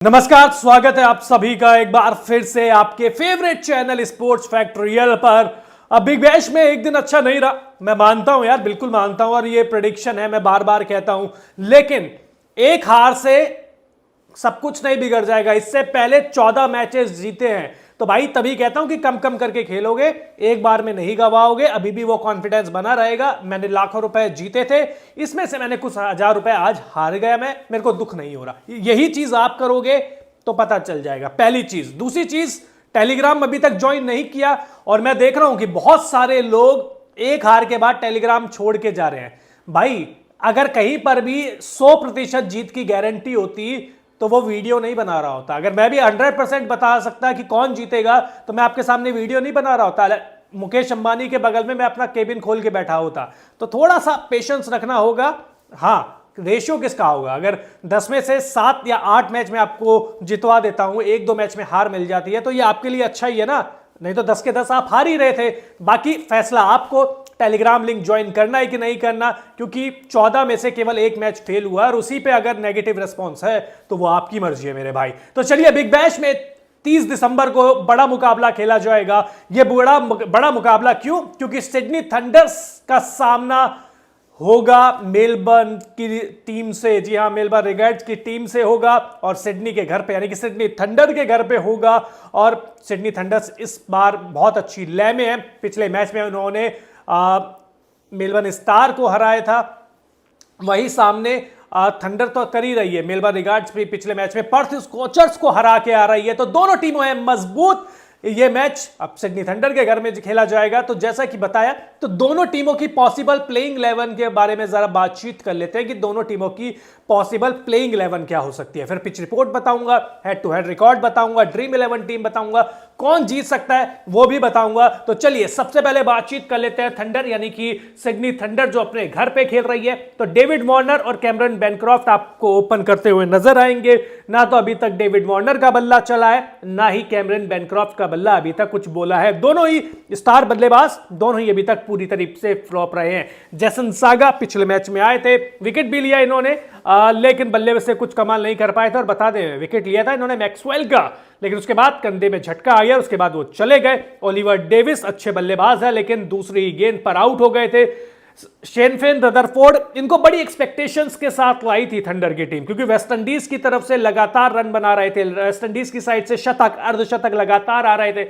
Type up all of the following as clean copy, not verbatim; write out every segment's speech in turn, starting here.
नमस्कार, स्वागत है आप सभी का एक बार फिर से आपके फेवरेट चैनल स्पोर्ट्स फैक्ट्रियल पर। अब बिग बैश में एक दिन अच्छा नहीं रहा, मैं मानता हूं यार, बिल्कुल मानता हूं और ये प्रेडिक्शन है, मैं बार बार कहता हूं। लेकिन एक हार से सब कुछ नहीं बिगड़ जाएगा। इससे पहले 14 मैचेस जीते हैं, तो भाई तभी कहता हूं कि कम कम करके खेलोगे, एक बार में नहीं गवाओगे। अभी भी वो कॉन्फिडेंस बना रहेगा। मैंने लाखों रुपए जीते थे, इसमें से मैंने कुछ हजार रुपए आज हार गया, मेरे को दुख नहीं हो रहा। यही चीज आप करोगे तो पता चल जाएगा, पहली चीज। दूसरी चीज, टेलीग्राम अभी तक ज्वाइन नहीं किया और मैं देख रहा हूं कि बहुत सारे लोग एक हार के बाद टेलीग्राम छोड़ के जा रहे हैं। भाई अगर कहीं पर भी 100% जीत की गारंटी होती तो वो वीडियो नहीं बना रहा होता। अगर मैं भी 100% बता सकता कि कौन जीतेगा तो मैं आपके सामने वीडियो नहीं बना रहा होता। मुकेश अंबानी के बगल में मैं अपना केबिन खोल के बैठा होता। तो थोड़ा सा पेशेंस रखना होगा। हाँ, रेशियो किसका होगा? अगर 10 में से 7 या 8 मैच में आपको जितवा देता हूं, 1-2 मैच में हार मिल जाती है, तो ये आपके लिए अच्छा ही है ना। नहीं तो 10 के 10 आप हार ही रहे थे। बाकी फैसला आपको, टेलीग्राम लिंक ज्वाइन करना है कि नहीं करना, क्योंकि 14 में से केवल एक मैच फेल हुआ और उसी पे अगर नेगेटिव रिस्पॉन्स है तो वो आपकी मर्जी है मेरे भाई। तो चलिए, बिग बैश में 30 दिसंबर को बड़ा मुकाबला खेला जाएगा। ये बड़ा मुकाबला क्यों? क्योंकि सिडनी थंडर्स का सामना होगा मेलबर्न की टीम से। जी हां, मेलबर्न रेगेट्स की टीम से होगा और सिडनी के घर पे, यानी कि सिडनी थंडर के घर पे होगा। और सिडनी थंडर्स इस बार बहुत अच्छी लय में है। पिछले मैच में उन्होंने मेलबर्न स्टार को हराया था, वही सामने थंडर तो कर ही रही है। मेलबर्न रेगेट्स भी पिछले मैच में पर्थ स्कॉचर्स को हरा के आ रही है, तो दोनों टीमों हैं मजबूत। ये मैच अब सिडनी थंडर के घर में खेला जाएगा। तो जैसा कि बताया, तो दोनों टीमों की पॉसिबल प्लेइंग 11 के बारे में जरा बातचीत कर लेते हैं कि दोनों टीमों की पॉसिबल प्लेइंग 11 क्या हो सकती है। फिर पिच रिपोर्ट बताऊंगा, हेड टू हेड रिकॉर्ड बताऊंगा, ड्रीम 11 टीम बताऊंगा, कौन जीत सकता है वो भी बताऊंगा। तो चलिए, सबसे पहले बातचीत कर लेते हैं थंडर, यानी कि सिडनी थंडर जो अपने घर पे खेल रही है। तो डेविड वार्नर और कैमरन बेनक्रॉफ्ट आपको ओपन करते हुए नजर आएंगे। ना तो अभी तक डेविड वार्नर का बल्ला चला है, ना ही कैमरन बेनक्रॉफ्ट का बल्ला अभी तक कुछ बोला है। दोनों ही स्टार बल्लेबाज, दोनों ही अभी तक पूरी तरीके से फ्लॉप रहे हैं। जैसन सागा पिछले मैच में आए थे, विकेट भी लिया इन्होंने, लेकिन बल्ले से कुछ कमाल नहीं कर पाए थे। और बता दें, विकेट लिया था इन्होंने मैक्सवेल का, लेकिन उसके बाद कंधे में झटका आ गया, उसके बाद वो चले गए। ओलिवर डेविस अच्छे बल्लेबाज है, लेकिन दूसरी गेंद पर आउट हो गए थे। शेनफेन रदरफोर्ड, इनको बड़ी एक्सपेक्टेशंस के साथ लाई थी थंडर की टीम, क्योंकि वेस्ट इंडीज की तरफ से लगातार रन बना रहे थे। वेस्ट इंडीज की साइड से शतक, अर्धशतक लगातार आ रहे थे,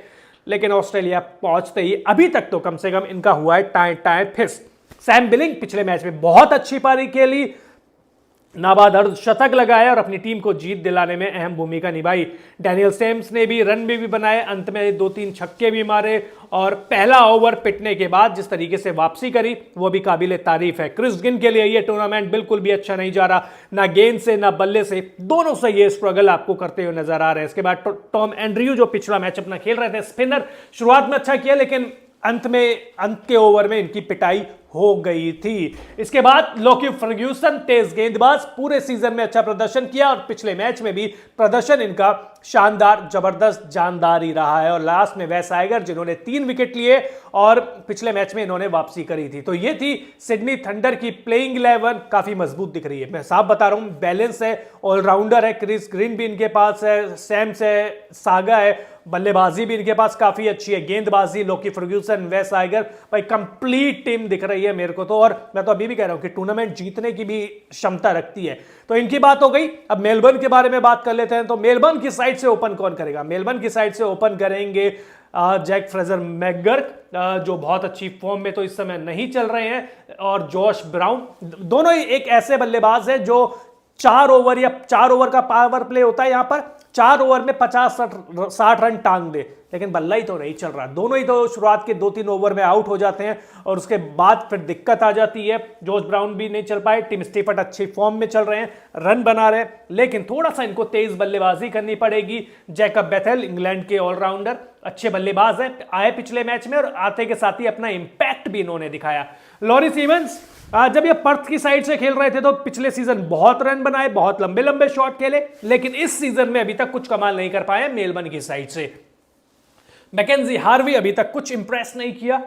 लेकिन ऑस्ट्रेलिया पहुंचते ही अभी तक तो कम से कम इनका हुआ है टाए टाए फिस। सैम बिलिंग पिछले मैच में बहुत अच्छी पारी खेली, नाबाद अर्धशतक लगाया और अपनी टीम को जीत दिलाने में अहम भूमिका निभाई। डैनियल सेम्स ने भी रन भी बनाए, अंत में 2-3 छक्के भी मारे और पहला ओवर पिटने के बाद जिस तरीके से वापसी करी वो भी काबिले तारीफ है। क्रिस गिल के लिए ये टूर्नामेंट बिल्कुल भी अच्छा नहीं जा रहा, ना गेंद से ना बल्ले से, दोनों से ये स्ट्रगल आपको करते हुए नजर आ रहे हैं। इसके बाद टॉम एंड्रयू जो पिछला मैच अपना खेल रहे थे, स्पिनर, शुरुआत में अच्छा किया, लेकिन अंत के ओवर में इनकी पिटाई हो गई थी। इसके बाद लोकी फर्ग्यूसन, तेज गेंदबाज, पूरे सीजन में अच्छा प्रदर्शन किया और पिछले मैच में भी प्रदर्शन इनका शानदार, जबरदस्त, जानदार ही रहा है। और लास्ट में वेस टाइगर, जिन्होंने 3 विकेट लिए और पिछले मैच में इन्होंने वापसी करी थी। तो ये थी सिडनी थंडर की प्लेइंग 11, काफी मजबूत दिख रही है। मैं साफ बता रहा हूं, बैलेंस है, ऑलराउंडर है, क्रिस ग्रीन भी इनके पास है, सैम्स है, सागा है, बल्लेबाजी भी इनके पास काफी अच्छी है, गेंदबाजी लोकी फर्ग्यूसन, वेस टाइगर, भाई कंप्लीट टीम दिख रही है मेरे को तो। और मैं तो अभी भी कह रहा हूं कि टूर्नामेंट जीतने की भी क्षमता रखती है। तो इनकी बात हो गई, अब मेलबर्न के बारे में बात कर लेते हैं। तो मेलबर्न की साइड से ओपन कौन करेगा? मेलबर्न की साइड से ओपन करेंगे जैक फ्रेजर मैकगर्क, जो बहुत अच्छी फॉर्म में तो इस समय नहीं चल रहे हैं, और जॉश ब्राउन। दोनों ही एक ऐसे बल्लेबाज हैं जो 4 ओवर या 4 ओवर का पावर प्ले होता है, यहां पर 4 ओवर में 50-60 रन टांग दे, लेकिन बल्ला ही तो नहीं चल रहा। दोनों ही तो शुरुआत के 2-3 ओवर में आउट हो जाते हैं और उसके बाद फिर दिक्कत आ जाती है। जॉश ब्राउन भी नहीं चल पाए, टिम स्टीफर्ट अच्छी फॉर्म में चल रहे हैं, रन बना रहे हैं, लेकिन थोड़ा सा इनको तेज बल्लेबाजी करनी पड़ेगी। जैकब बेथेल, इंग्लैंड के ऑलराउंडर, अच्छे बल्लेबाज हैं, आए पिछले मैच में और आते के साथ ही अपना इंपैक्ट भी इन्होंने दिखाया। लॉरी सीमंस, जब ये पर्थ की साइड से खेल रहे थे तो पिछले सीजन बहुत रन बनाए, बहुत लंबे लंबे शॉट खेले, लेकिन इस सीजन में अभी तक कुछ कमाल नहीं कर पाए मेलबर्न की साइड से। मैकेंजी हार्वी अभी तक कुछ इंप्रेस नहीं किया,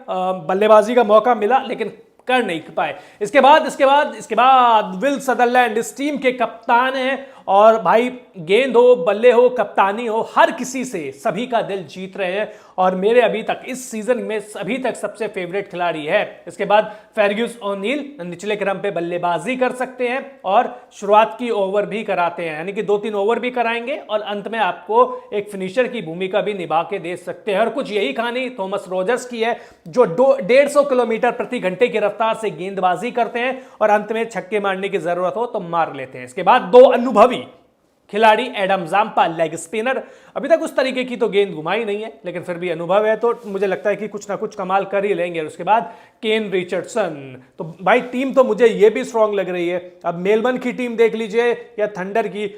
बल्लेबाजी का मौका मिला लेकिन कर नहीं पाए। इसके बाद विल सदरलैंड इस टीम के कप्तान हैं और भाई गेंद हो, बल्ले हो, कप्तानी हो, हर किसी से सभी का दिल जीत रहे हैं और मेरे अभी तक इस सीजन में अभी तक सबसे फेवरेट खिलाड़ी है। इसके बाद फेर्ग्यूस ओनील निचले क्रम पे बल्लेबाजी कर सकते हैं और शुरुआत की ओवर भी कराते हैं, यानी कि 2-3 ओवर भी कराएंगे और अंत में आपको एक फिनिशर की भूमिका भी निभा के दे सकते हैं। और कुछ यही कहानी थॉमस रोजर्स की है, जो 150 किलोमीटर प्रति घंटे की रफ्तार से गेंदबाजी करते हैं और अंत में छक्के मारने की जरूरत हो तो मार लेते हैं। इसके बाद 2 अनुभवी खिलाड़ी एडम जाम्पा लेग स्पिनर, अभी तक उस तरीके की तो गेंद घुमाई नहीं है लेकिन फिर भी अनुभव है तो मुझे लगता है कि कुछ ना कुछ कमाल कर ही लेंगे। और उसके बाद केन रिचर्डसन, तो भाई टीम तो मुझे ये भी स्ट्रांग लग रही है। अब मेलबर्न की टीम देख लीजिए या थंडर की,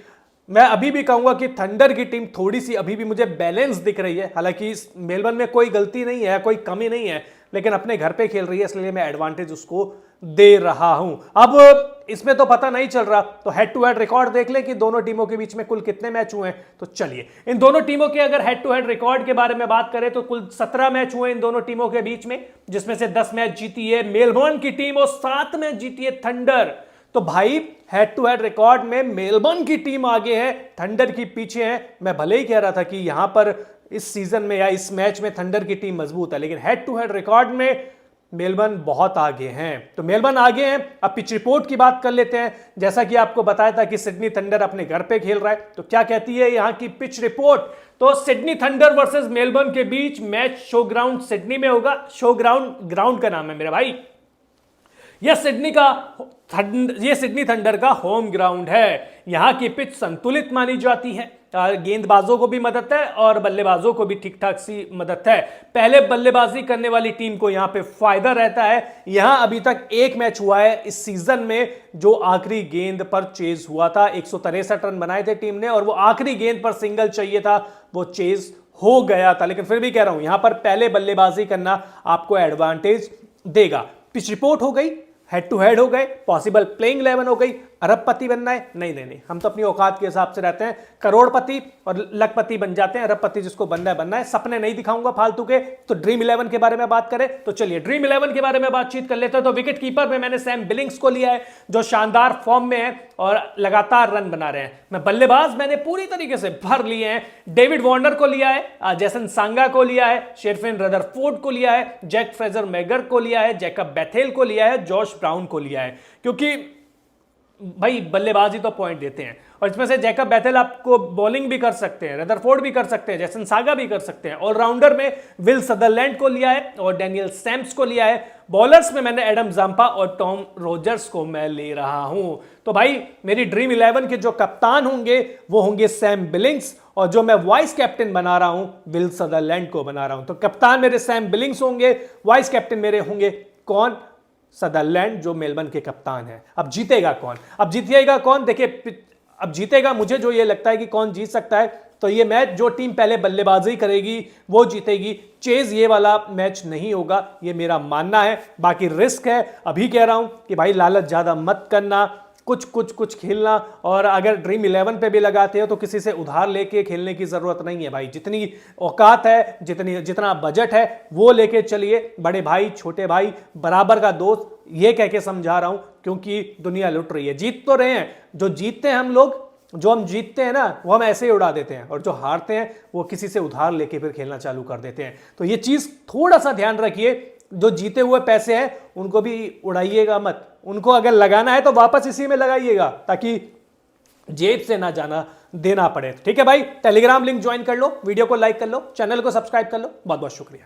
मैं अभी भी कहूंगा कि थंडर की टीम थोड़ी सी अभी भी मुझे बैलेंस दिख रही है। हालांकि मेलबर्न में कोई गलती नहीं है, कोई कमी नहीं है, लेकिन अपने घर पे खेल रही है इसलिए मैं एडवांटेज उसको दे रहा हूं। अब इसमें तो पता नहीं चल रहा, तो हेड टू हेड रिकॉर्ड देख ले कि दोनों टीमों के बीच में कुल कितने मैच हुए हैं। तो चलिए इन दोनों टीमों के अगर हेड टू हेड रिकॉर्ड के बारे में बात करें तो कुल 17 मैच हुए इन दोनों टीमों के बीच में, जिसमें से 10 मैच जीती है मेलबर्न की टीम और 7 मैच जीती है थंडर। तो भाई हेड टू हेड रिकॉर्ड में मेलबर्न की टीम आगे है, थंडर की पीछे है। मैं भले ही कह रहा था कि यहां पर इस सीजन में या इस मैच में थंडर की टीम मजबूत है, लेकिन हेड टू हेड रिकॉर्ड में मेलबर्न बहुत आगे हैं। तो मेलबर्न आगे हैं। अब पिच रिपोर्ट की बात कर लेते हैं। जैसा कि आपको बताया था कि सिडनी थंडर अपने घर पे खेल रहा है, तो क्या कहती है यहां की पिच रिपोर्ट, तो सिडनी थंडर वर्सेस मेलबर्न के बीच मैच शो ग्राउंड सिडनी में होगा। शो ग्राउंड का नाम है मेरा भाई, यह सिडनी थंडर का होम ग्राउंड है। यहां की पिच संतुलित मानी जाती है, गेंदबाजों को भी मदद है और बल्लेबाजों को भी ठीक ठाक सी मदद है। पहले बल्लेबाजी करने वाली टीम को यहां पे फायदा रहता है। यहां अभी तक एक मैच हुआ है इस सीजन में जो आखिरी गेंद पर चेज हुआ था। 163 रन बनाए थे टीम ने और वो आखिरी गेंद पर सिंगल चाहिए था, वो चेज हो गया था। लेकिन फिर भी कह रहा हूं यहां पर पहले बल्लेबाजी करना आपको एडवांटेज देगा। पिच रिपोर्ट हो गई, हेड टू हेड हो गए, पॉसिबल प्लेइंग 11 हो गई। अरबपति बनना है? नहीं, हम तो अपनी औकात के हिसाब से रहते हैं। करोड़पति और लखपति बन जाते हैं, अरबपति जिसको बनना है। सपने नहीं दिखाऊंगा फालतू के। तो ड्रीम 11 के बारे में बात करें तो चलिए ड्रीम 11 के बारे में बातचीत कर लेते हैं। तो विकेट कीपर में मैंने सैम बिलिंग्स को लिया है, जो शानदार फॉर्म में है और लगातार रन बना रहे हैं। मैं बल्लेबाज मैंने पूरी तरीके से भर लिए हैं। डेविड वार्नर को लिया है, जेसन सांगा को लिया है, शेरफिन रदरफोर्ड को लिया है, जैक फ्रेजर मैगर को लिया है, जैकब बेथेल को लिया है, जॉश ब्राउन को लिया है, क्योंकि भाई बल्लेबाजी तो पॉइंट देते हैं। और इसमें से जैकब बेथेल आपको बॉलिंग भी कर सकते हैं, रदरफोर्ड भी कर सकते हैं, जेसन सांगा भी कर सकते हैं। ऑलराउंडर में विल सदरलैंड को लिया है और डैनियल सैम्स को लिया है। बॉलर्स में मैंने एडम जाम्पा और टॉम रोजर्स को मैं ले रहा हूं। तो भाई मेरी ड्रीम 11 के जो कप्तान होंगे वो होंगे सैम बिलिंग्स, और जो मैं वाइस कैप्टन बना रहा हूं विल सदरलैंड को बना रहा हूं। तो कप्तान मेरे सैम बिलिंग्स होंगे, वाइस कैप्टन मेरे होंगे कौन? सदरलैंड, जो मेलबर्न के कप्तान है। अब जीतेगा कौन? अब जीतेगा कौन? देखिए अब जीतेगा, मुझे जो ये लगता है कि कौन जीत सकता है, तो ये मैच जो टीम पहले बल्लेबाजी करेगी वो जीतेगी। चेज ये वाला मैच नहीं होगा, ये मेरा मानना है। बाकी रिस्क है, अभी कह रहा हूं कि भाई लालच ज्यादा मत करना, कुछ खेलना। और अगर ड्रीम 11 पे भी लगाते हो तो किसी से उधार लेके खेलने की जरूरत नहीं है भाई। जितनी औकात है, जितना बजट है वो लेके चलिए। बड़े भाई छोटे भाई बराबर का दोस्त, ये कह के समझा रहा हूं क्योंकि दुनिया लुट रही है। जीत तो रहे हैं, जो जीतते हैं हम लोग, जो हम जीतते हैं ना वो हम ऐसे ही उड़ा देते हैं, और जो हारते हैं वो किसी से उधार लेके फिर खेलना चालू कर देते हैं। तो ये चीज थोड़ा सा ध्यान रखिए। जो जीते हुए पैसे हैं उनको भी उड़ाइएगा मत, उनको अगर लगाना है तो वापस इसी में लगाइएगा ताकि जेब से ना जाना देना पड़े। ठीक है भाई, टेलीग्राम लिंक ज्वाइन कर लो, वीडियो को लाइक कर लो, चैनल को सब्सक्राइब कर लो। बहुत बहुत शुक्रिया।